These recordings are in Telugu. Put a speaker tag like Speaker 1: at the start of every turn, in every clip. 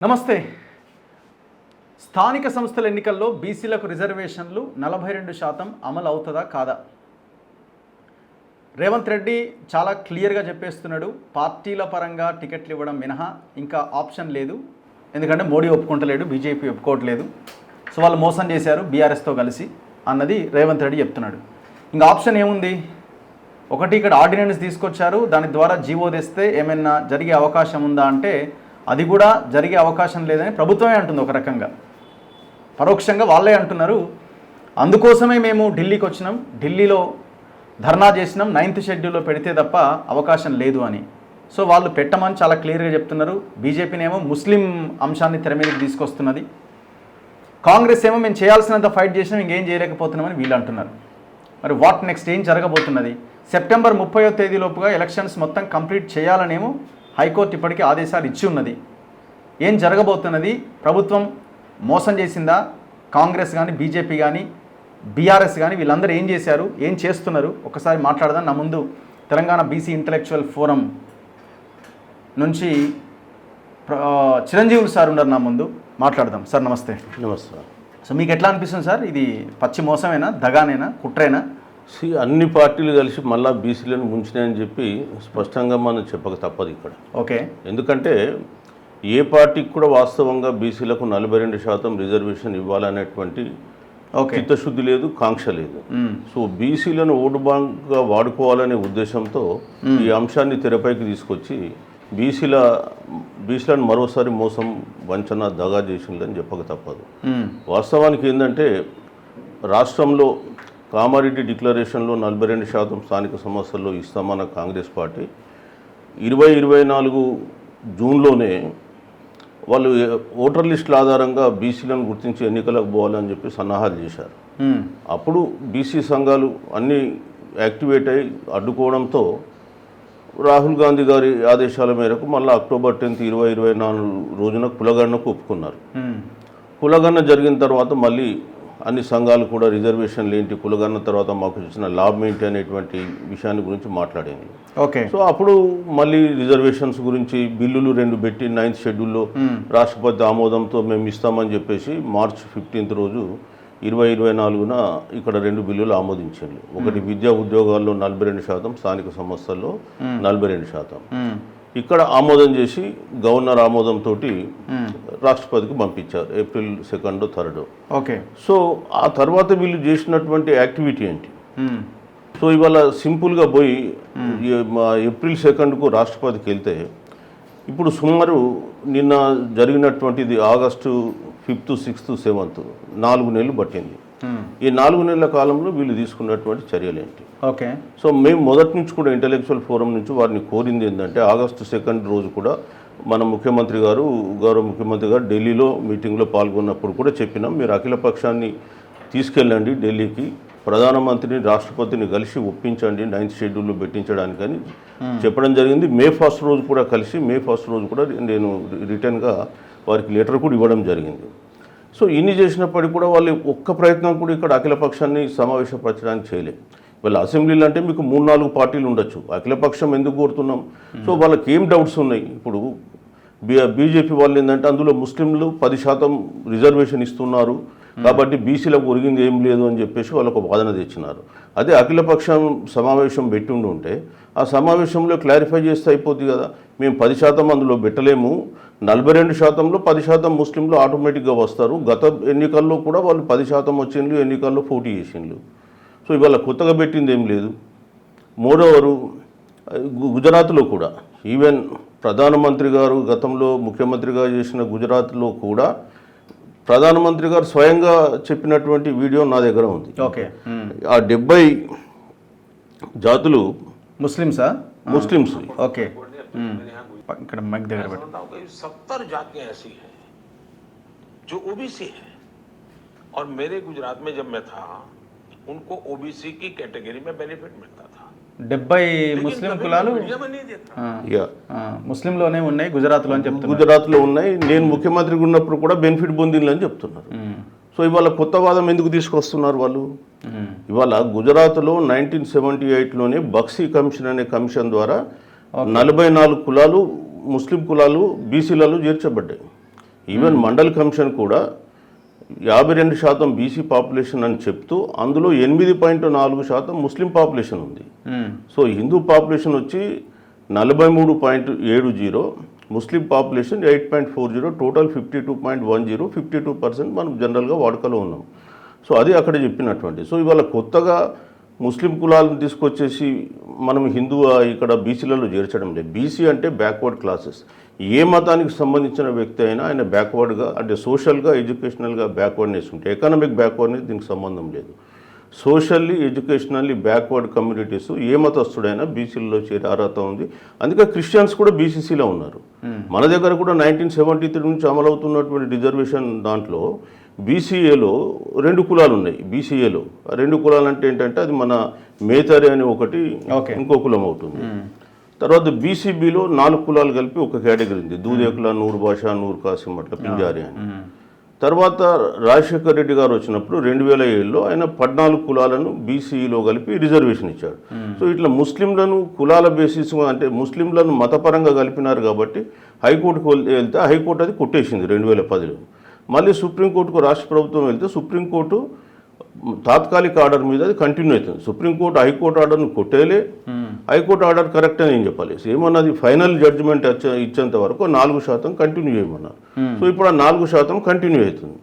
Speaker 1: నమస్తే. స్థానిక సంస్థల ఎన్నికల్లో బీసీలకు రిజర్వేషన్లు 42% అమలు అవుతుందా కాదా? రేవంత్ రెడ్డి చాలా క్లియర్గా చెప్పేస్తున్నాడు. పార్టీల పరంగా టికెట్లు ఇవ్వడం మినహా ఇంకా ఆప్షన్ లేదు. ఎందుకంటే మోడీ ఒప్పుకుంటలేడు, బీజేపీ ఒప్పుకోవట్లేదు. సో వాళ్ళు మోసం చేశారు బీఆర్ఎస్తో కలిసి అన్నది రేవంత్ రెడ్డి చెప్తున్నాడు. ఇంకా ఆప్షన్ ఏముంది? ఒకటి, ఇక్కడ ఆర్డినెన్స్ తీసుకొచ్చారు, దాని ద్వారా జీవో తెస్తే ఏమైనా జరిగే అవకాశం ఉందా అంటే అది కూడా జరిగే అవకాశం లేదని ప్రభుత్వమే అంటుంది. ఒక రకంగా పరోక్షంగా వాళ్ళే అంటున్నారు. అందుకోసమే మేము ఢిల్లీకి వచ్చినాం, ఢిల్లీలో ధర్నా చేసినాం, 9th షెడ్యూల్లో పెడితే తప్ప అవకాశం లేదు అని. సో వాళ్ళు పెట్టమని చాలా క్లియర్గా చెప్తున్నారు. బీజేపీనేమో ముస్లిం అంశాన్ని తెర మీదకి తీసుకొస్తున్నది. కాంగ్రెస్ ఏమో మేము చేయాల్సినంత ఫైట్ చేసినాం, ఇంకేం చేయలేకపోతున్నామని వీళ్ళు అంటున్నారు. మరి వాట్ నెక్స్ట్, ఏం జరగబోతున్నది? సెప్టెంబర్ 30వ తేదీలోపుగా ఎలక్షన్స్ మొత్తం కంప్లీట్ చేయాలనేమో హైకోర్టు ఇప్పటికీ ఆదేశాలు ఇచ్చి ఉన్నది. ఏం జరగబోతున్నది? ప్రభుత్వం మోసం చేసిందా? కాంగ్రెస్ కానీ, బీజేపీ కానీ, బీఆర్ఎస్ కానీ వీళ్ళందరూ ఏం చేశారు, ఏం చేస్తున్నారు? ఒకసారి మాట్లాడదాం. నా ముందు తెలంగాణ బీసీ ఇంటలెక్చువల్ ఫోరం నుంచి చిరంజీవులు సార్ ఉన్నారు, నా ముందు మాట్లాడదాం. సార్ నమస్తే.
Speaker 2: నమస్తే.
Speaker 1: సో మీకు ఎట్లా అనిపిస్తుంది సార్? ఇది పచ్చి మోసమేనా, దగానేనా, కుట్రేనా?
Speaker 2: అన్ని పార్టీలు కలిసి మళ్ళీ బీసీలను ముంచినాయని చెప్పి స్పష్టంగా మనం చెప్పక తప్పదు ఇక్కడ.
Speaker 1: ఓకే.
Speaker 2: ఎందుకంటే ఏ పార్టీకి కూడా వాస్తవంగా బీసీలకు 42% రిజర్వేషన్ ఇవ్వాలనేటువంటి చిత్తశుద్ధి లేదు, కాంక్ష లేదు. సో బీసీలను ఓటు బ్యాంక్గా వాడుకోవాలనే ఉద్దేశంతో ఈ అంశాన్ని తెరపైకి తీసుకొచ్చి బీసీలను మరోసారి మోసం, వంచన, దగా చేసిందని చెప్పక తప్పదు. వాస్తవానికి ఏంటంటే రాష్ట్రంలో కామారెడ్డి డిక్లరేషన్లో 42% స్థానిక సంస్థల్లో ఇస్తామన్న కాంగ్రెస్ పార్టీ 2024 జూన్లోనే వాళ్ళు ఓటర్ లిస్టుల ఆధారంగా బీసీలను గుర్తించి ఎన్నికలకు పోవాలని చెప్పి సన్నాహాలు చేశారు. అప్పుడు బీసీ సంఘాలు అన్నీ యాక్టివేట్ అయ్యి అడ్డుకోవడంతో రాహుల్ గాంధీ గారి ఆదేశాల మేరకు మళ్ళీ అక్టోబర్ 10, 2024 రోజున కులగణనకు ఒప్పుకున్నారు. కులగణన జరిగిన తర్వాత మళ్ళీ అన్ని సంఘాలు కూడా రిజర్వేషన్లు ఏంటి, కులగన్న తర్వాత మాకు ఇచ్చిన లాభం ఏంటి అనేటువంటి విషయాన్ని గురించి మాట్లాడింది.
Speaker 1: ఓకే.
Speaker 2: సో అప్పుడు మళ్ళీ రిజర్వేషన్స్ గురించి బిల్లులు 2 పెట్టి 9th షెడ్యూల్లో రాష్ట్రపతి ఆమోదంతో మేము ఇస్తామని చెప్పేసి మార్చ్ 15th రోజు 2024న ఇక్కడ 2 బిల్లులు ఆమోదించారు. ఒకటి విద్యా ఉద్యోగాల్లో 42%, స్థానిక సంస్థల్లో 42%. ఇక్కడ ఆమోదం చేసి గవర్నర్ ఆమోదంతో రాష్ట్రపతికి పంపించారు ఏప్రిల్ 2, 3.
Speaker 1: ఓకే.
Speaker 2: సో ఆ తర్వాత వీళ్ళు చేసినటువంటి యాక్టివిటీ ఏంటి? సో ఇవాళ సింపుల్గా పోయి ఏప్రిల్ 2కు రాష్ట్రపతికి వెళ్తే ఇప్పుడు సుమారు నిన్న జరిగినటువంటిది ఆగస్టు 5th, 6th, 7th 4 నెలలు పట్టింది. ఈ 4 నెలల కాలంలో వీళ్ళు తీసుకున్నటువంటి చర్యలు ఏంటి?
Speaker 1: ఓకే.
Speaker 2: సో మేము మొదటి నుంచి కూడా ఇంటలెక్చువల్ ఫోరం నుంచి వారిని కోరింది ఏంటంటే ఆగస్టు 2 రోజు కూడా మన గౌరవ ముఖ్యమంత్రి గారు ఢిల్లీలో మీటింగ్లో పాల్గొన్నప్పుడు కూడా చెప్పినాం, మీరు అఖిల పక్షాన్ని తీసుకెళ్ళండి ఢిల్లీకి, ప్రధానమంత్రిని, రాష్ట్రపతిని కలిసి ఒప్పించండి 9th షెడ్యూల్లో పెట్టించడానికని చెప్పడం జరిగింది. మే 1 రోజు కూడా కలిసి మే 1 రోజు కూడా నేను రిటర్న్గా వారికి లెటర్ కూడా ఇవ్వడం జరిగింది. సో ఇన్ని చేసినప్పటికీ కూడా వాళ్ళు ఒక్క ప్రయత్నం కూడా ఇక్కడ అఖిలపక్షాన్ని సమావేశపరచడానికి చేయలేదు. వాళ్ళ అసెంబ్లీలు అంటే మీకు 3-4 పార్టీలు ఉండొచ్చు, అఖిలపక్షం ఎందుకు కోరుతున్నాం? సో వాళ్ళకి ఏం డౌట్స్ ఉన్నాయి? ఇప్పుడు బీజేపీ వాళ్ళు ఏంటంటే అందులో ముస్లింలు 10% రిజర్వేషన్ ఇస్తున్నారు కాబట్టి బీసీలకు ఒరిగింది ఏం లేదు అని చెప్పేసి వాళ్ళకు వాదన తెచ్చినారు. అదే అఖిలపక్షం సమావేశం పెట్టి ఉంటే ఆ సమావేశంలో క్లారిఫై చేస్తే అయిపోద్ది కదా. మేము 10% అందులో పెట్టలేము, 42%లో 10% ముస్లింలు ఆటోమేటిక్గా వస్తారు. గత ఎన్నికల్లో కూడా వాళ్ళు 10% వచ్చిండ్రు, ఎన్నికల్లో పోటీ చేసిండ్రు. సో ఇవాళ కొత్తగా పెట్టింది ఏం లేదు. మోరోవరు గుజరాత్లో కూడా ఈవెన్ ప్రధానమంత్రి గారు గతంలో ముఖ్యమంత్రిగా చేసిన గుజరాత్లో కూడా ప్రధానమంత్రి గారు స్వయంగా చెప్పినటువంటి వీడియో నా దగ్గర ఉంది.
Speaker 1: ఓకే.
Speaker 2: ఆ 70 జాతులు
Speaker 1: ముస్లిమ్సా?
Speaker 2: ముస్లిమ్స్.
Speaker 1: ఓకే. ఇక్కడ మైక్ దగ్గర పెట్టు.
Speaker 3: 70 जातियां ऐसी हैं जो ओबीसी है और मेरे गुजरात में जब मैं था उनको ओबीसी की कैटेगरी में बेनिफिट मिलता था.
Speaker 1: 70 ముస్లిం కులాలు ముస్లింలోనే ఉన్నాయి గుజరాత్లో అని చెప్తున్నారు.
Speaker 2: గుజరాత్లో ఉన్నాయి. నేను ముఖ్యమంత్రిగా ఉన్నప్పుడు కూడా బెనిఫిట్ పొందిందని చెప్తున్నారు. సో ఇవాళ కొత్త వాదం ఎందుకు తీసుకొస్తున్నారు వాళ్ళు? ఇవాళ గుజరాత్లో 1978లోనే బక్సీ కమిషన్ అనే కమిషన్ ద్వారా 44 కులాలు ముస్లిం కులాలు బీసీలలో చేర్చబడ్డాయి. ఈవెన్ మండల్ కమిషన్ కూడా 52% బీసీ పాపులేషన్ అని చెప్తూ అందులో 8.4% ముస్లిం పాపులేషన్ ఉంది. సో హిందూ పాపులేషన్ వచ్చి 43.70, ముస్లిం పాపులేషన్ 8.40, టోటల్ 52.10, 52% మనం జనరల్గా వాడుకలో ఉన్నాం. సో అది అక్కడ చెప్పినటువంటి. సో ఇవాళ కొత్తగా ముస్లిం కులాలను తీసుకొచ్చేసి మనం హిందూ ఇక్కడ బీసీలలో చేర్చడం లేదు. బీసీ అంటే బ్యాక్వర్డ్ క్లాసెస్. ఏ మతానికి సంబంధించిన వ్యక్తి అయినా ఆయన బ్యాక్వర్డ్గా అంటే సోషల్గా ఎడ్యుకేషనల్గా బ్యాక్వర్డ్నెస్ ఉంటే, ఎకనామిక్ బ్యాక్వర్డ్నెస్ దీనికి సంబంధం లేదు. సోషల్లీ ఎడ్యుకేషనల్లీ బ్యాక్వర్డ్ కమ్యూనిటీస్ ఏ మతస్థుడైనా బీసీలలో చేరే అర్హత ఉంది. అందుకే క్రిస్టియన్స్ కూడా బీసీసీలో ఉన్నారు. మన దగ్గర కూడా 1973 నుంచి అమలవుతున్నటువంటి రిజర్వేషన్ దాంట్లో బీసీఏలో 2 కులాలు ఉన్నాయి. బీసీఏలో 2 కులాలు అంటే ఏంటంటే అది మన మేతరి అని ఒకటి, ఇంకో కులం అవుతుంది. తర్వాత బీసీబీలో 4 కులాలు కలిపి ఒక కేటగిరీ ఉంది. దూదేకుల, నూరు భాష, నూరు కాసిం, అట్లా పింజారి అని. తర్వాత రాజశేఖర రెడ్డి గారు వచ్చినప్పుడు 2007లో ఆయన 14 కులాలను బీసీలో కలిపి రిజర్వేషన్ ఇచ్చాడు. సో ఇట్లా ముస్లింలను కులాల బేసిస్ అంటే ముస్లింలను మతపరంగా కలిపినారు కాబట్టి హైకోర్టుకు వెళ్తే హైకోర్టు అది కొట్టేసింది 2010లో. మళ్ళీ సుప్రీంకోర్టుకు రాష్ట్ర ప్రభుత్వం వెళ్తే సుప్రీంకోర్టు తాత్కాలిక ఆర్డర్ మీద అది కంటిన్యూ అవుతుంది. సుప్రీంకోర్టు హైకోర్టు ఆర్డర్ను కొట్టేలే, హైకోర్టు ఆర్డర్ కరెక్ట్ అని ఏం చెప్పాలి. ఏమన్నది ఫైనల్ జడ్జిమెంట్ ఇచ్చేంత వరకు 4% కంటిన్యూ చేయమన్నారు. సో ఇప్పుడు ఆ 4% కంటిన్యూ అవుతుంది.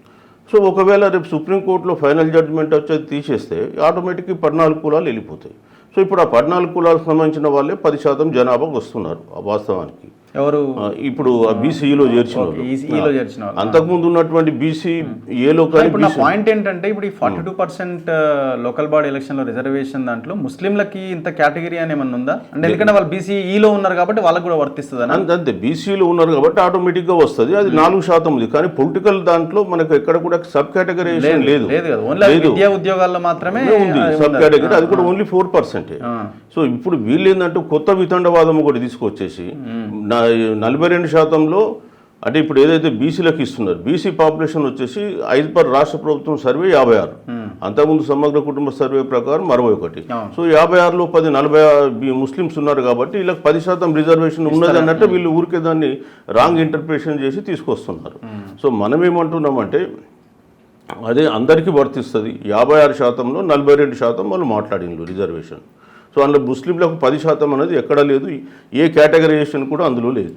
Speaker 2: సో ఒకవేళ రేపు సుప్రీంకోర్టులో ఫైనల్ జడ్జిమెంట్ వచ్చేది తీసేస్తే ఆటోమేటిక్గా 14 కులాలు వెళ్ళిపోతాయి. సో ఇప్పుడు ఆ 14 కులాలకు సంబంధించిన వాళ్ళే 10% జనాభాకు వస్తున్నారు వాస్తవానికి.
Speaker 1: ఎవరు
Speaker 2: ఇప్పుడు బీసీఈలో చేర్చిన వాళ్ళు. అంతకుముందు ఉన్నటువంటి బీసీఏలో
Speaker 1: ఇప్పుడు నా పాయింట్ ఏంటంటే ఇప్పుడు ఈ 42% లోకల్ బాడీ ఎలక్షన్ లో రిజర్వేషన్ దాంట్లో ముస్లింలకి ఇంత కేటగిరీ అని ఏమన్నా ఉందా అంటే? ఎందుకంటే వాళ్ళు బీసీఈలో ఉన్నారు కాబట్టి వాళ్ళకి కూడా వర్తిస్తుంది
Speaker 2: అంతే. బీసీలో ఉన్నారు కాబట్టి ఆటోమేటిక్ గా వస్తుంది. అది 4% ఉంది. కానీ పొలిటికల్ దాంట్లో మనకు ఎక్కడ కూడా సబ్ కేటగిరైజేషన్ లేదు.
Speaker 1: విద్యా ఉద్యోగాల్లో మాత్రమే
Speaker 2: ఉంది సబ్ కేటగిరీ. అది కూడా ఓన్లీ 4%. సో ఇప్పుడు వీళ్ళు ఏంటంటే కొత్త వితండవాదం ఒకటి తీసుకొచ్చేసి 42%లో అంటే ఇప్పుడు ఏదైతే బీసీలకు ఇస్తున్నారు, బీసీ పాపులేషన్ వచ్చేసి 5 రాష్ట్ర ప్రభుత్వం సర్వే 56, అంతకుముందు సమగ్ర కుటుంబ సర్వే ప్రకారం 61. సో 56లో 40 ముస్లిమ్స్ ఉన్నారు కాబట్టి వీళ్ళకి 10% రిజర్వేషన్ ఉన్నది అన్నట్టు వీళ్ళు ఊరికే దాన్ని రాంగ్ ఇంటర్ప్రిటేషన్ చేసి తీసుకొస్తున్నారు. సో మనం ఏమంటున్నామంటే అదే అందరికీ వర్తిస్తుంది. 56%లో 42% వాళ్ళు మాట్లాడినారు రిజర్వేషన్. సో అందులో ముస్లింలకు 10% అనేది ఎక్కడా లేదు. ఏ కేటగరైజేషన్ కూడా అందులో లేదు.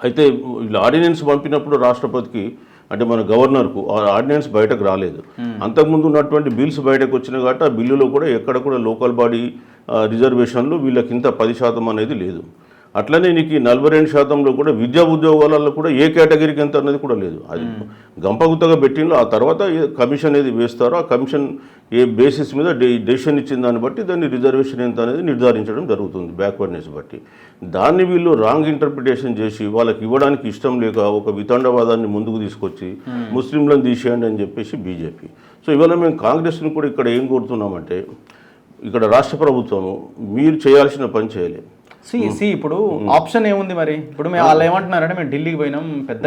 Speaker 2: అయితే వీళ్ళు ఆర్డినెన్స్ పంపినప్పుడు రాష్ట్రపతికి అంటే మన గవర్నర్కు ఆ ఆర్డినెన్స్ బయటకు రాలేదు. అంతకుముందు ఉన్నటువంటి బిల్స్ బయటకు వచ్చినాయి కాబట్టి ఆ బిల్లులో కూడా ఎక్కడ కూడా లోకల్ బాడీ రిజర్వేషన్లు వీళ్ళకి ఇంత 10% అనేది లేదు. అట్లనే నీకు 42%లో కూడా విద్యా ఉద్యోగాలలో కూడా ఏ కేటగిరీకి ఎంత అనేది కూడా లేదు. అది గంపగుత్తగా పెట్టిందో ఆ తర్వాత కమిషన్ ఏది వేస్తారో ఆ కమిషన్ ఏ బేసిస్ మీద డెసిషన్ ఇచ్చిన దాన్ని బట్టి దాన్ని రిజర్వేషన్ ఎంత అనేది నిర్ధారించడం జరుగుతుంది బ్యాక్వర్డ్నెస్ బట్టి. దాన్ని వీళ్ళు రాంగ్ ఇంటర్ప్రిటేషన్ చేసి వాళ్ళకి ఇవ్వడానికి ఇష్టం లేక ఒక వితండవాదాన్ని ముందుకు తీసుకొచ్చి ముస్లింలను తీసేయండి అని చెప్పేసి బీజేపీ. సో ఇవాళ మేము కాంగ్రెస్ని కూడా ఇక్కడ ఏం కోరుతున్నామంటే ఇక్కడ రాష్ట్ర ప్రభుత్వము మీరు చేయాల్సిన పని చేయలేదు.
Speaker 1: ఇప్పుడు ఆప్షన్ ఏముంది మరి? ఇప్పుడు మేము వాళ్ళు ఏమంటున్నారంటే మేము ఢిల్లీకి పోయినాం, పెద్ద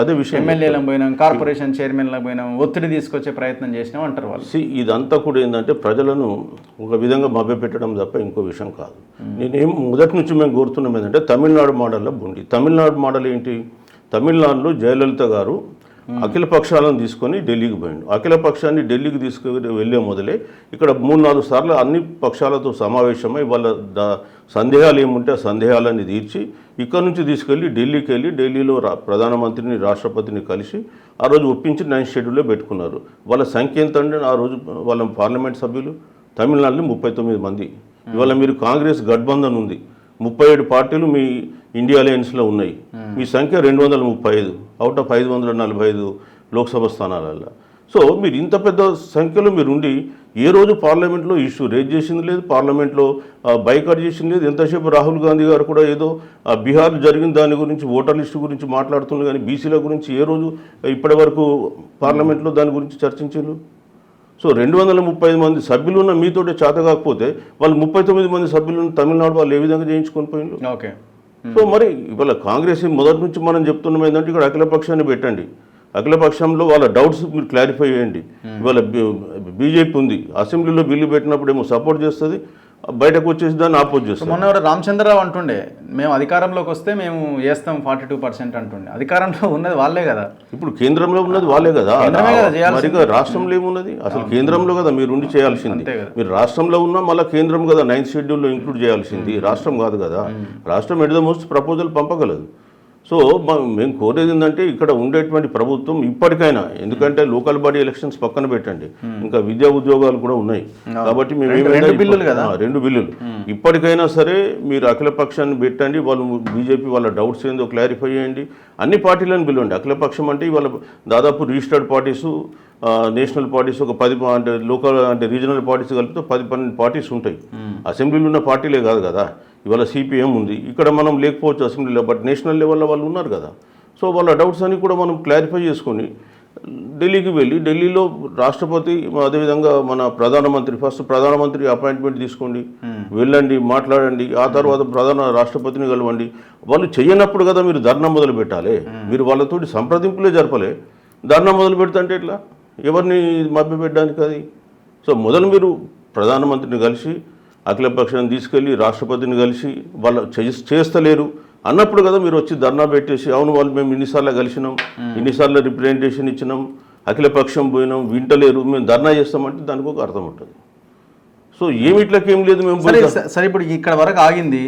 Speaker 2: అదే విషయం,
Speaker 1: ఎమ్మెల్యేలకు పోయినాం, కార్పొరేషన్ చైర్మన్లకు పోయినాం, ఒత్తిడి తీసుకొచ్చే ప్రయత్నం చేసినాం అంటారు వాళ్ళు.
Speaker 2: ఇదంతా కూడా ఏంటంటే ప్రజలను ఒక విధంగా మభ్యపెట్టడం తప్ప ఇంకో విషయం కాదు. నేనేం మొదటి నుంచి మేము కోరుతున్నాం ఏంటంటే తమిళనాడు మోడల్లో బుండి. తమిళనాడు మోడల్ ఏంటి? తమిళనాడులో జయలలిత గారు అఖిల పక్షాలను తీసుకొని ఢిల్లీకి పోయిండు. అఖిల పక్షాన్ని ఢిల్లీకి తీసుకుని వెళ్ళే మొదలే ఇక్కడ 3-4 సార్లు అన్ని పక్షాలతో సమావేశమై వాళ్ళ సందేహాలు ఏముంటే ఆ సందేహాలన్నీ తీర్చి ఇక్కడ నుంచి తీసుకెళ్ళి ఢిల్లీకి వెళ్ళి ఢిల్లీలో ప్రధానమంత్రిని రాష్ట్రపతిని కలిసి ఆ రోజు ఒప్పించి 9th షెడ్యూల్లో పెట్టుకున్నారు. వాళ్ళ సంఖ్య ఎంత అంటే ఆ రోజు వాళ్ళ పార్లమెంట్ సభ్యులు తమిళనాడులో 39 మంది. ఇవాళ మీరు కాంగ్రెస్ గఠబంధన్ ఉంది, 37 పార్టీలు మీ ఇండియా అలయన్స్లో ఉన్నాయి. మీ సంఖ్య 235 అవుట్ ఆఫ్ 545 లోక్సభ స్థానాలలో. సో మీరు ఇంత పెద్ద సంఖ్యలో మీరు ఉండి ఏ రోజు పార్లమెంట్లో ఇష్యూ రేజ్ చేసింది లేదు, పార్లమెంట్లో బైకాట్ చేసింది లేదు. ఎంతసేపు రాహుల్ గాంధీ గారు కూడా ఏదో బీహార్ జరిగిన దాని గురించి ఓటర్ లిస్టు గురించి మాట్లాడుతున్నారు కానీ బీసీల గురించి ఏ రోజు ఇప్పటి వరకు పార్లమెంట్లో దాని గురించి చర్చించారు? సో 235 మంది సభ్యులు ఉన్న మీతోటే చేత కాకపోతే వాళ్ళు 39 మంది సభ్యులను తమిళనాడు వాళ్ళు ఏ విధంగా చేయించుకొని పోయిండ్రు?
Speaker 1: ఓకే.
Speaker 2: సో మరి ఇవాళ కాంగ్రెస్ మొదటి నుంచి మనం చెప్తున్నాం ఏంటంటే ఇక్కడ అఖిలపక్షాన్ని పెట్టండి, అఖిలపక్షంలో వాళ్ళ డౌట్స్ మీరు క్లారిఫై చేయండి. ఇవాళ బీజేపీ ఉంది, అసెంబ్లీలో బిల్లు పెట్టినప్పుడు ఏమో సపోర్ట్ చేస్తుంది, బయటకు వచ్చేసి దాన్ని ఆపోజ్ చేస్తారు.
Speaker 1: మొన్న ఎవరు రామచంద్రరావు అంటుండే మేము అధికారంలోకి వస్తే మేము చేస్తాం 42% అంటుండే. అధికారంలో ఉన్నది వాళ్ళే కదా,
Speaker 2: ఇప్పుడు కేంద్రంలో ఉన్నది వాళ్ళే కదా,
Speaker 1: కేంద్రమే కదా చేయాల్సింది.
Speaker 2: మరి రాష్ట్రంలో ఏమున్నది? అసలు కేంద్రంలో కదా మీరు ఉండి చేయాల్సింది.
Speaker 1: అంతే కదా.
Speaker 2: మీరు రాష్ట్రంలో ఉన్నా మళ్ళీ కేంద్రం కదా 9th షెడ్యూల్లో ఇంక్లూడ్ చేయాల్సింది, రాష్ట్రం కాదు కదా. రాష్ట్రం ఎట్ ద మోస్ట్ ప్రపోజల్ పంపగలదు. సో మేము కోరేది ఏంటంటే ఇక్కడ ఉండేటువంటి ప్రభుత్వం ఇప్పటికైనా, ఎందుకంటే లోకల్ బాడీ ఎలక్షన్స్ పక్కన పెట్టండి, ఇంకా విద్యా ఉద్యోగాలు కూడా ఉన్నాయి కాబట్టి మేము
Speaker 1: రెండు బిల్లులు కదా,
Speaker 2: 2 బిల్లులు ఇప్పటికైనా సరే మీరు అఖిల పక్షాన్ని పెట్టండి, వాళ్ళు బీజేపీ వాళ్ళ డౌట్స్ ఏందో క్లారిఫై చేయండి, అన్ని పార్టీలను పిలవండి. అఖిల పక్షం అంటే ఇవాళ దాదాపు రిజిస్టర్డ్ పార్టీసు, నేషనల్ పార్టీస్ ఒక 10 అంటే లోకల్ అంటే రీజనల్ పార్టీస్ కలిపితే 10-12 పార్టీస్ ఉంటాయి. అసెంబ్లీలో ఉన్న పార్టీలే కాదు కదా. ఇవాళ సిపిఎం ఉంది, ఇక్కడ మనం లేకపోవచ్చు అసెంబ్లీలో, బట్ నేషనల్ లెవెల్లో వాళ్ళు ఉన్నారు కదా. సో వాళ్ళ డౌట్స్ అన్ని కూడా మనం క్లారిఫై చేసుకొని ఢిల్లీకి వెళ్ళి, ఢిల్లీలో రాష్ట్రపతి అదేవిధంగా మన ప్రధానమంత్రి, ఫస్ట్ ప్రధానమంత్రి అపాయింట్మెంట్ తీసుకోండి, వెళ్ళండి, మాట్లాడండి, ఆ తర్వాత రాష్ట్రపతిని కలవండి. వాళ్ళు చెయ్యనప్పుడు కదా మీరు ధర్నా మొదలు పెట్టాలి. మీరు వాళ్ళతోటి సంప్రదింపులే జరపలే, ధర్నా మొదలు పెడతాంటే ఎట్లా? ఎవరిని మభ్యపెట్టడానికి అది? సో మొదలు మీరు ప్రధానమంత్రిని కలిసి, అఖిలపక్షాన్ని తీసుకెళ్ళి, రాష్ట్రపతిని కలిసి వాళ్ళు చేస్తలేరు అన్నప్పుడు కదా మీరు వచ్చి ధర్నా పెట్టేసి, అవును వాళ్ళు మేము ఇన్నిసార్లు కలిసినాం, ఇన్నిసార్లు రిప్రజెంటేషన్ ఇచ్చినాం, అఖిలపక్షం పోయినాం, వింటలేరు, మేము ధర్నా చేస్తామంటే దానికి ఒక అర్థం ఉంటుంది. సో ఏమిట్లకేం లేదు మేము.
Speaker 1: సరే ఇప్పుడు ఇక్కడ వరకు ఆగింది.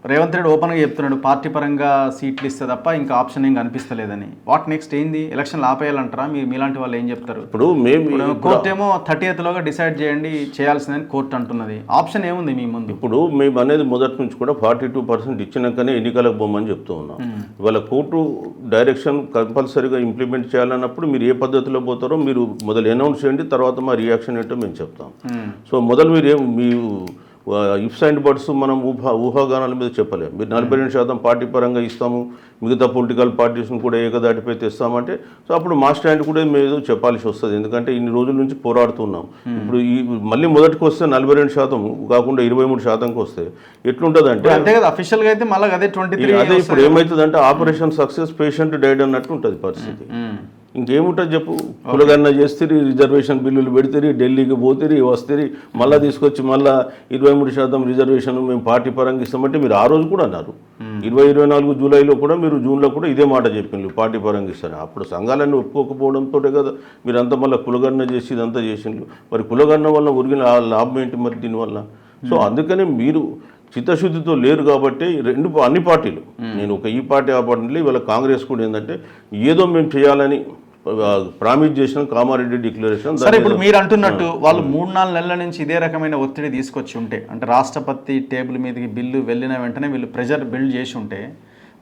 Speaker 1: రేవంత్ రెడ్డి ఓపెన్గా చెప్తున్నాడు పార్టీ పరంగా సీట్లు ఇస్తే తప్ప ఇంకా ఆప్షన్ ఏం కనిపిస్తలేదని. వాట్ నెక్స్ట్ ఏంది? ఎలక్షన్లు ఆపేయాలంటారా? మీలాంటి వాళ్ళు ఏం చెప్తారు?
Speaker 2: ఇప్పుడు
Speaker 1: కోర్టు ఏమో 30th లోగా డిసైడ్ చేయండి చేయాల్సిందని కోర్టు అంటున్నది. ఆప్షన్ ఏముంది మీ ముందు?
Speaker 2: ఇప్పుడు మేము అనేది మొదటి నుంచి కూడా 42% ఇచ్చినాకనే ఎన్నికలకు పోమని చెప్తూ ఉన్నాం. ఇవాళ కోర్టు డైరెక్షన్ కంపల్సరీగా ఇంప్లిమెంట్ చేయాలన్నప్పుడు మీరు ఏ పద్ధతిలో పోతారో మీరు మొదలు అనౌన్స్ చేయండి, తర్వాత మా రియాక్షన్ ఏంటో మేము చెప్తాం. సో మొదలు మీరు మీ ఇఫ్స్ అండ్ బట్స్ మనం ఊహాగానాల మీద చెప్పలేము. మీరు 42% పార్టీ పరంగా ఇస్తాము, మిగతా పొలిటికల్ పార్టీస్ని కూడా ఏకదాటిపై తెస్తామంటే సో అప్పుడు మా స్టాండ్ కూడా మేము చెప్పాల్సి వస్తుంది. ఎందుకంటే ఇన్ని రోజుల నుంచి పోరాడుతున్నాం. ఇప్పుడు ఈ మళ్ళీ మొదటికి వస్తే 42% కాకుండా 23%కి వస్తే ఎట్లుంటుంది అంటే,
Speaker 1: అంతే కదా అఫీషియల్గా అయితే మళ్ళీ అదే 23.
Speaker 2: అదే ఇప్పుడు ఏమవుతుందంటే ఆపరేషన్ సక్సెస్ పేషెంట్ డైడ్ అన్నట్టు ఉంటుంది పరిస్థితి. ఇంకేముంటుంది చెప్పు? కులగన్న చేస్తారు, రిజర్వేషన్ బిల్లులు పెడితే, ఢిల్లీకి పోతే, వస్తే, మళ్ళీ తీసుకొచ్చి మళ్ళీ 23% రిజర్వేషన్ మేము పార్టీ పరంగా ఇస్తామంటే మీరు ఆ రోజు కూడా అన్నారు. 24 జూలైలో కూడా మీరు జూన్లో కూడా ఇదే మాట చెప్పిండ్రు, పార్టీ పరంగా ఇస్తారు. అప్పుడు సంఘాలన్నీ ఒప్పుకోకపోవడంతో కదా మీరు అంతా మళ్ళీ కులగన్న చేసి ఇదంతా చేసిండ్రు. మరి కులగన్న వల్ల ఒరిగిన లాభం ఏంటి మరి దీనివల్ల? సో అందుకని మీరు చిత్తశుద్ధితో లేరు కాబట్టి అన్ని పార్టీలు, నేను ఒక ఈ పార్టీ ఆ పార్టీలు, ఇవాళ కాంగ్రెస్ కూడా ఏంటంటే ఏదో మేము చేయాలని ప్రామిస్ చేసిన కామారెడ్డి డిక్లరేషన్.
Speaker 1: సరే ఇప్పుడు మీరు అంటున్నట్టు వాళ్ళు 3-4 నెలల నుంచి ఇదే రకమైన ఒత్తిడి తీసుకొచ్చి ఉంటే, అంటే రాష్ట్రపతి టేబుల్ మీదకి బిల్లు వెళ్ళిన వెంటనే వీళ్ళు ప్రెజర్ బిల్డ్ చేసి ఉంటే,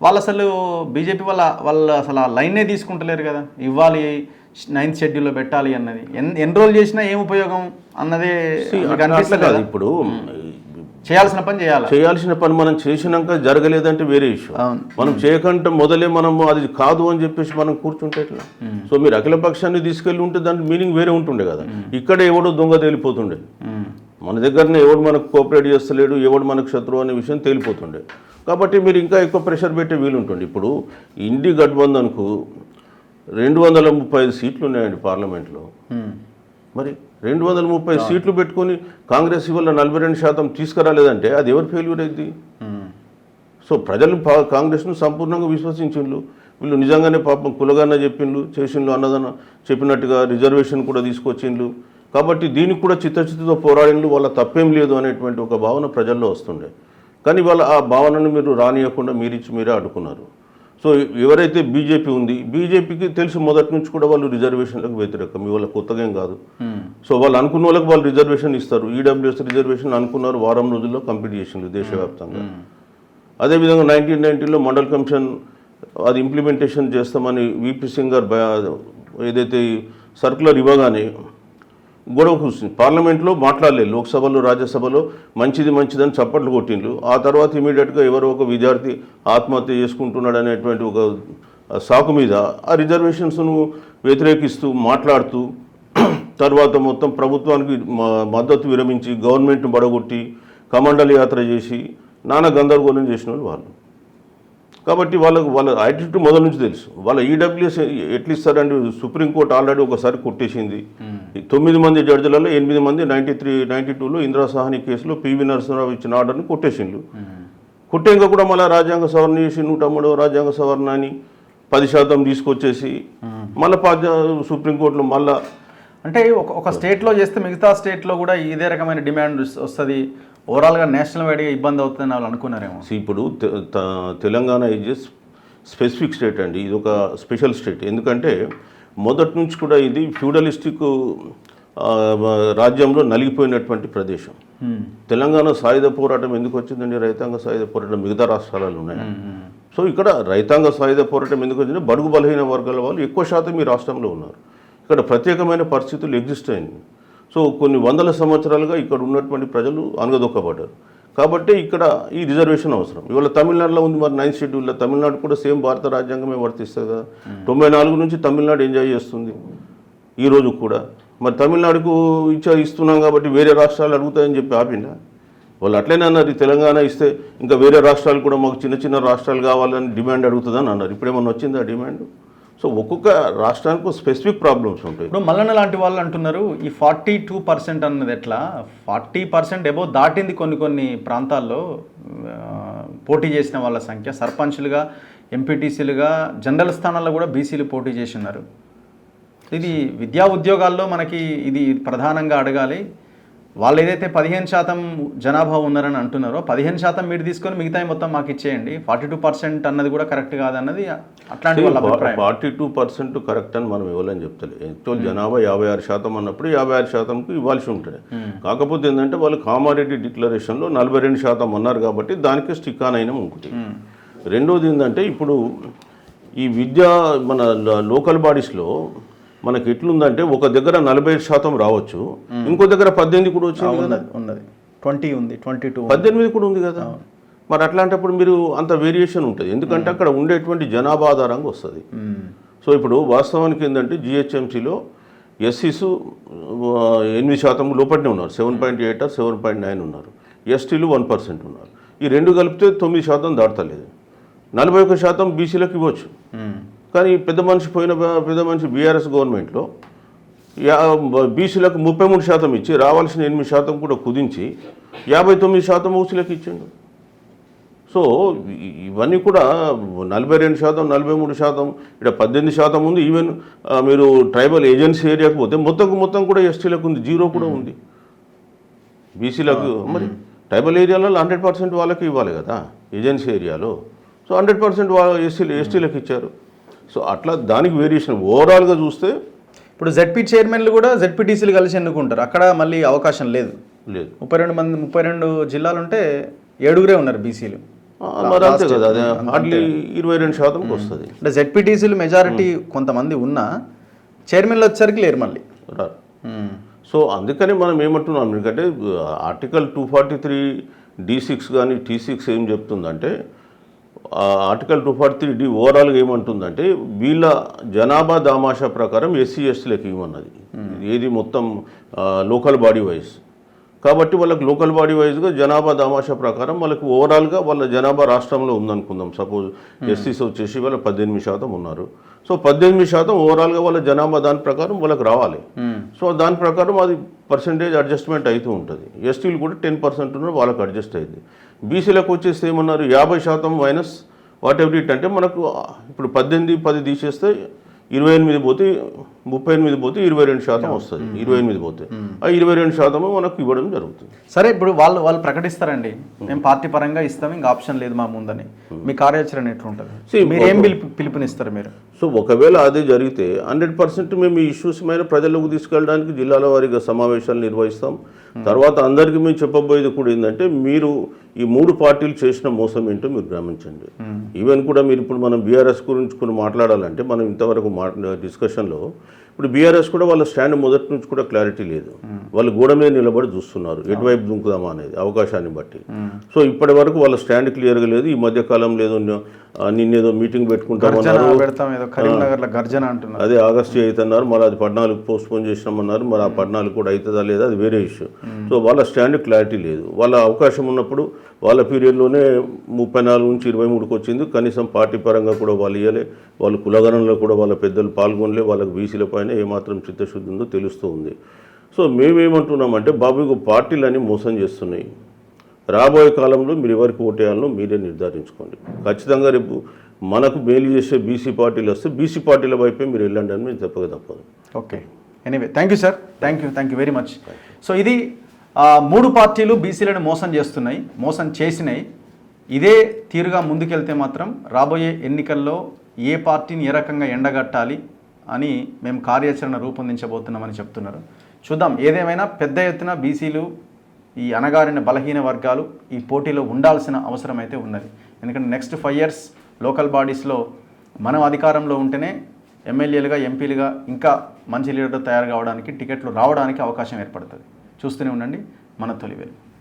Speaker 1: వాళ్ళు అసలు బీజేపీ వాళ్ళు అసలు ఆ లైనే తీసుకుంటలేరు కదా. ఇవ్వాలి 9th షెడ్యూల్లో పెట్టాలి అన్నది ఎన్రోల్ చేసినా ఏం ఉపయోగం అన్నదే అనిపిస్తుంది.
Speaker 2: ఇప్పుడు
Speaker 1: చేయాల్సిన పని
Speaker 2: మనం చేసినాక జరగలేదంటే వేరే ఇష్యూ. మనం చేయకుండా మొదలే మనము అది కాదు అని చెప్పేసి మనం కూర్చుంటే ఎట్లా? సో మీరు అఖిల పక్షాన్ని తీసుకెళ్ళి ఉంటే దానికి మీనింగ్ వేరే ఉంటుండే కదా. ఇక్కడ ఎవడో దొంగ తేలిపోతుండే, మన దగ్గరనే ఎవడు మనకు కోఆపరేట్ చేస్తలేడు, ఎవడు మనకు శత్రువు అనే విషయం తేలిపోతుండే. కాబట్టి మీరు ఇంకా ఎక్కువ ప్రెషర్ పెట్టే వీలుంటుండే. ఇప్పుడు ఇండి గఠబంధన్కు 235 సీట్లు ఉన్నాయండి పార్లమెంట్లో. మరి 230 సీట్లు పెట్టుకొని కాంగ్రెస్ ఇవాళ 42% తీసుకురాలేదంటే అది ఎవరు ఫెయిల్యూర్ అయింది? సో ప్రజలు కాంగ్రెస్ను సంపూర్ణంగా విశ్వసించిండ్రు. వీళ్ళు నిజంగానే పాపం కులగానే చెప్పిండ్రు, చేసిండ్రు, అన్నదన్న చెప్పినట్టుగా రిజర్వేషన్ కూడా తీసుకొచ్చిండ్రు. కాబట్టి దీనికి కూడా చిత్తశుద్ధితో పోరాడిండ్రు, వాళ్ళ తప్పేం లేదు అనేటువంటి ఒక భావన ప్రజల్లో వస్తుండే. కానీ వాళ్ళ ఆ భావనను మీరు రానియకుండా మీరే అడ్డుకున్నారు. సో ఎవరైతే బీజేపీ ఉంది, బీజేపీకి తెలిసి మొదటి నుంచి కూడా వాళ్ళు రిజర్వేషన్లకు వ్యతిరేకం, ఇవాళ కొత్తగా ఏం కాదు. సో వాళ్ళు అనుకున్న వాళ్ళకి వాళ్ళు రిజర్వేషన్ ఇస్తారు. ఈడబ్ల్యూఎస్ రిజర్వేషన్ అనుకున్నారు, వారం రోజుల్లో కంప్లీట్ చేసిండ్రు దేశవ్యాప్తంగా. అదేవిధంగా 1990లో మండల్ కమిషన్ అది ఇంప్లిమెంటేషన్ చేస్తామని వీపీ సింగ్ గారు ఏదైతే సర్కులర్ ఇవ్వగానే గొడవ కూర్చుంది. పార్లమెంట్లో మాట్లాడలేదు, లోక్సభలో రాజ్యసభలో మంచిదని చప్పట్లు కొట్టిండ్రు. ఆ తర్వాత ఇమీడియట్గా ఎవరో ఒక విద్యార్థి ఆత్మహత్య చేసుకుంటున్నాడు అనేటువంటి ఒక సాకు మీద ఆ రిజర్వేషన్స్ను వ్యతిరేకిస్తూ మాట్లాడుతూ తర్వాత మొత్తం ప్రభుత్వానికి మద్దతు విరమించి గవర్నమెంట్ను బడగొట్టి కమండల్ యాత్ర చేసి నానా గందరగోళం చేసిన వాళ్ళు. కాబట్టి వాళ్ళ యాటిట్యూడ్ మొదల నుంచి తెలుసు. వాళ్ళ ఈడబ్ల్యూఎస్ ఎట్లా ఇస్తారండి, సుప్రీంకోర్టు ఆల్రెడీ ఒకసారి కొట్టేసింది. 9 మంది జడ్జిలలో 8 మంది 92లో ఇందిరా సాహ్ని కేసులో పివి నరసింహరావు ఇచ్చిన ఆర్డర్ని కొట్టేసిండ్రు. కొట్టేంక కూడా మళ్ళీ రాజ్యాంగ సవరణ చేసి 103వ రాజ్యాంగ సవరణ అని 10% తీసుకొచ్చేసి మళ్ళీ సుప్రీంకోర్టులో మళ్ళీ
Speaker 1: అంటే ఒక స్టేట్లో చేస్తే మిగతా స్టేట్లో కూడా ఇదే రకమైన డిమాండ్ వస్తుంది, ఓవరాల్గా నేషనల్ వైడ్గా ఇబ్బంది అవుతుందని వాళ్ళు అనుకున్నారేమో.
Speaker 2: ఇప్పుడు తెలంగాణ ఈజ్ స్పెసిఫిక్ స్టేట్ అండి, ఇది ఒక స్పెషల్ స్టేట్. ఎందుకంటే మొదటి నుంచి కూడా ఇది ఫ్యూడలిస్టిక్ రాజ్యంలో నలిగిపోయినటువంటి ప్రదేశం. తెలంగాణ సాయుధ పోరాటం ఎందుకు వచ్చిందండి, రైతాంగ సాయుధ పోరాటం మిగతా రాష్ట్రాలలో ఉన్నాయి. సో ఇక్కడ రైతాంగ సాయుధ పోరాటం ఎందుకు వచ్చిందంటే బడుగు బలహీన వర్గాల వాళ్ళు ఎక్కువ శాతం ఈ రాష్ట్రంలో ఉన్నారు. ఇక్కడ ప్రత్యేకమైన పరిస్థితులు ఎగ్జిస్ట్ అయింది. సో కొన్ని వందల సంవత్సరాలుగా ఇక్కడ ఉన్నటువంటి ప్రజలు అనగదొక్కబడ్డారు. కాబట్టి ఇక్కడ ఈ రిజర్వేషన్ అవసరం. ఇవాళ తమిళనాడులో ఉంది మరి 9th షెడ్యూల్లో, తమిళనాడు కూడా సేమ్ భారత రాజ్యాంగమే వర్తిస్తుంది కదా. 94 నుంచి తమిళనాడు ఎంజాయ్ చేస్తుంది ఈ రోజు కూడా. మరి తమిళనాడుకు ఇస్తున్నాం కాబట్టి వేరే రాష్ట్రాలు అడుగుతాయని చెప్పి ఆపిండా? వాళ్ళు అట్లనే అన్నారు, తెలంగాణ ఇస్తే ఇంకా వేరే రాష్ట్రాలు కూడా మాకు చిన్న చిన్న రాష్ట్రాలు కావాలని డిమాండ్ అడుగుతుందని అన్నారు. ఇప్పుడేమన్నా వచ్చిందా డిమాండ్? సో ఒక్కొక్క రాష్ట్రానికి స్పెసిఫిక్ ప్రాబ్లమ్స్ ఉంటాయి.
Speaker 1: ఇప్పుడు మల్లన్న లాంటి వాళ్ళు అంటున్నారు ఈ 42% అన్నది ఎట్లా, 40% ఎబో దాటింది కొన్ని ప్రాంతాల్లో పోటీ చేసిన వాళ్ళ సంఖ్య. సర్పంచ్లుగా, ఎంపీటీసీలుగా, జనరల్ స్థానాల్లో కూడా బీసీలు పోటీ చేసి ఉన్నారు. ఇది విద్యా ఉద్యోగాల్లో మనకి ఇది ప్రధానంగా అడగాలి. వాళ్ళు ఏదైతే 15% జనాభా ఉన్నారని అంటున్నారో 15% మీరు తీసుకొని మిగతా మొత్తం మాకు ఇచ్చేయండి. 42% అన్నది కూడా కరెక్ట్ కాదన్నది అట్లాంటి వాళ్ళ అభిప్రాయం.
Speaker 2: 42% కరెక్ట్ అని మనం ఇవ్వాలని చెప్తలే. యాక్చువల్ జనాభా 56% అన్నప్పుడు 56%కు ఇవ్వాల్సి ఉంటుంది. కాకపోతే ఏంటంటే వాళ్ళు కామారెడ్డి డిక్లరేషన్లో 42% అన్నారు కాబట్టి దానికి స్టిక్ ఆన్ అయినా ఉంటుంది. రెండోది ఏంటంటే ఇప్పుడు ఈ విద్యా మన లోకల్ బాడీస్లో మనకి ఎట్లుందంటే ఒక దగ్గర 45% రావచ్చు, ఇంకో దగ్గర 18 కూడా వచ్చింది కదా,
Speaker 1: 20 ఉంది, 22
Speaker 2: 18 కూడా ఉంది కదా. మరి అట్లాంటప్పుడు మీరు అంత వేరియేషన్ ఉంటుంది, ఎందుకంటే అక్కడ ఉండేటువంటి జనాభా ఆధారంగా వస్తుంది. సో ఇప్పుడు వాస్తవానికి ఏంటంటే జిహెచ్ఎంసీలో ఎస్సీస్ 8% లోపలనే ఉన్నారు, 7.8 or 7.9 ఉన్నారు. ఎస్టీలు 1% ఉన్నారు. ఈ రెండు కలిపితే 9% దాటలేదు. 41% బీసీలకు ఇవ్వచ్చు. కానీ పెద్ద మనిషి బీఆర్ఎస్ గవర్నమెంట్లో బీసీలకు 33% ఇచ్చి రావాల్సిన 8% కూడా కుదించి 59% ఓసీలకు ఇచ్చిండు. సో ఇవన్నీ కూడా 42%, 43%, ఇక్కడ 18% ఉంది. ఈవెన్ మీరు ట్రైబల్ ఏజెన్సీ ఏరియాకు పోతే మొత్తం కూడా ఎస్టీలకు ఉంది, 0 కూడా ఉంది బీసీలకు. మరి ట్రైబల్ ఏరియాలో 100% వాళ్ళకి ఇవ్వాలి కదా ఏజెన్సీ ఏరియాలో. సో 100% ఎస్టీలకు ఇచ్చారు. సో అట్లా దానికి వేరియేషన్ ఓవరాల్గా చూస్తే
Speaker 1: ఇప్పుడు జెడ్పీ చైర్మన్లు కూడా జెడ్పీటీసీలు కలిసి ఎన్నుకుంటారు. అక్కడ మళ్ళీ అవకాశం లేదు. 32 జిల్లాలు ఉంటే 7 ఉన్నారు బీసీలు.
Speaker 2: మరి అంతే కదా, అదే హార్డ్లీ 22%కి వస్తుంది.
Speaker 1: అంటే జెడ్పీటీసీలు మెజారిటీ కొంతమంది ఉన్నా చైర్మన్లు వచ్చేసరికి లేరు మళ్ళీ.
Speaker 2: సో అందుకని మనం ఏమంటున్నాం, ఎందుకంటే ఆర్టికల్ 243D6 కానీ T6 ఏం చెప్తుందంటే, ఆర్టికల్ 243D ఓవరాల్గా ఏమంటుందంటే వీళ్ళ జనాభా దామాషా ప్రకారం ఎస్సీ ఎస్టీలకు ఇవ్వన్నది. ఏది మొత్తం లోకల్ బాడీ వైజ్. కాబట్టి వాళ్ళకి లోకల్ బాడీ వైజ్గా జనాభా దామాషా ప్రకారం వాళ్ళకి ఓవరాల్గా వాళ్ళ జనాభా రాష్ట్రంలో ఉందనుకుందాం. సపోజ్ ఎస్సీస్ వచ్చేసి వాళ్ళ 18% ఉన్నారు. సో 18% ఓవరాల్గా వాళ్ళ జనాభా దాని ప్రకారం వాళ్ళకి రావాలి. సో దాని ప్రకారం అది పర్సంటేజ్ అడ్జస్ట్మెంట్ అవుతూ ఉంటుంది. ఎస్టీలు కూడా 10% ఉన్నారు, వాళ్ళకి అడ్జస్ట్ అయింది. బీసీలకు వచ్చేస్తే ఏమన్నారు 50% మైనస్ వాట్ ఎవర్ ఇట్, అంటే మనకు ఇప్పుడు 18, 10 తీసేస్తే 28 పోతే 38 పోతే 22% వస్తుంది. 28 పోతే ఆ 22% మనకు ఇవ్వడం జరుగుతుంది.
Speaker 1: సరే, ఇప్పుడు వాళ్ళు ప్రకటిస్తారండి మేము పార్టీ పరంగా ఇస్తాం, ఇంకా ఆప్షన్ లేదు మా ముందని. మీ కార్యాచరణ ఎట్లుంటుంది, మీరు ఏం పిలుపునిస్తారు మీరు?
Speaker 2: సో ఒకవేళ అదే జరిగితే 100% మేము ఈ ఇష్యూస్ మీద ప్రజలకు తీసుకెళ్ళడానికి జిల్లాల వారీగా సమావేశాలు నిర్వహిస్తాం. తర్వాత అందరికీ మేము చెప్పబోయేది కూడా ఏంటంటే, మీరు ఈ 3 పార్టీలు చేసిన మోసం ఏంటో మీరు గమనించండి. ఈవెన్ కూడా మీరు ఇప్పుడు మనం బీఆర్ఎస్ గురించి కొన్ని మాట్లాడాలంటే, మనం ఇంతవరకు డిస్కషన్లో ఇప్పుడు బీఆర్ఎస్ కూడా వాళ్ళ స్టాండ్ మొదటి నుంచి కూడా క్లారిటీ లేదు. వాళ్ళు గోడ మీద నిలబడి చూస్తున్నారు ఎటువైపు దుంకుదామా అనేది అవకాశాన్ని బట్టి. సో ఇప్పటి వరకు వాళ్ళ స్టాండ్ క్లియర్గా లేదు. ఈ మధ్య కాలంలో ఏదో నిన్నేదో మీటింగ్ పెట్టుకుంటామన్నారు, అదే ఆగస్టు 8 అన్నారు, మరి అది 14 పోస్ట్పోన్ చేసినామన్నారు. మరి ఆ 14 కూడా అవుతుందా లేదా అది వేరే ఇష్యూ. సో వాళ్ళ స్టాండ్ క్లారిటీ లేదు. వాళ్ళ అవకాశం ఉన్నప్పుడు వాళ్ళ పీరియడ్లోనే 34 నుంచి 23కి వచ్చింది. కనీసం పార్టీ పరంగా కూడా వాళ్ళు ఇవ్వలే, వాళ్ళు కులగణంలో కూడా వాళ్ళ పెద్దలు పాల్గొనలే. వాళ్ళకి బీసీల పైన ఏమాత్రం చిత్తశుద్ధి ఉందో తెలుస్తూ ఉంది. సో మేమేమంటున్నామంటే బాబు పార్టీలన్నీ మోసం చేస్తున్నాయి. రాబోయే కాలంలో మీరు ఎవరికి ఓటేయాలనో మీరే నిర్ధారించుకోండి. ఖచ్చితంగా రేపు మనకు మేలు చేసే బీసీ పార్టీలు వస్తే బీసీ పార్టీల వైపే మీరు వెళ్ళండి అని మేము చెప్పక తప్పదు.
Speaker 1: Okay, anyway thank you sir, thank you very much. So ఇది 3 పార్టీలు బీసీలను మోసం చేస్తున్నాయి, మోసం చేసినాయి. ఇదే తీరుగా ముందుకెళ్తే మాత్రం రాబోయే ఎన్నికల్లో ఏ పార్టీని ఏ రకంగా ఎండగట్టాలి అని మేము కార్యాచరణ రూపొందించబోతున్నామని చెప్తున్నారు. చూద్దాం. ఏదేమైనా పెద్ద ఎత్తున బీసీలు, ఈ అణగారిన బలహీన వర్గాలు ఈ పోటీలో ఉండాల్సిన అవసరం అయితే ఉన్నది. ఎందుకంటే నెక్స్ట్ 5 years లోకల్ బాడీస్లో మనం అధికారంలో ఉంటేనే ఎమ్మెల్యేలుగా, ఎంపీలుగా ఇంకా మంచి లీడర్లు తయారు కావడానికి, టికెట్లు రావడానికి అవకాశం ఏర్పడుతుంది. చూస్తూనే ఉండండి మన తొలి వెలుగు.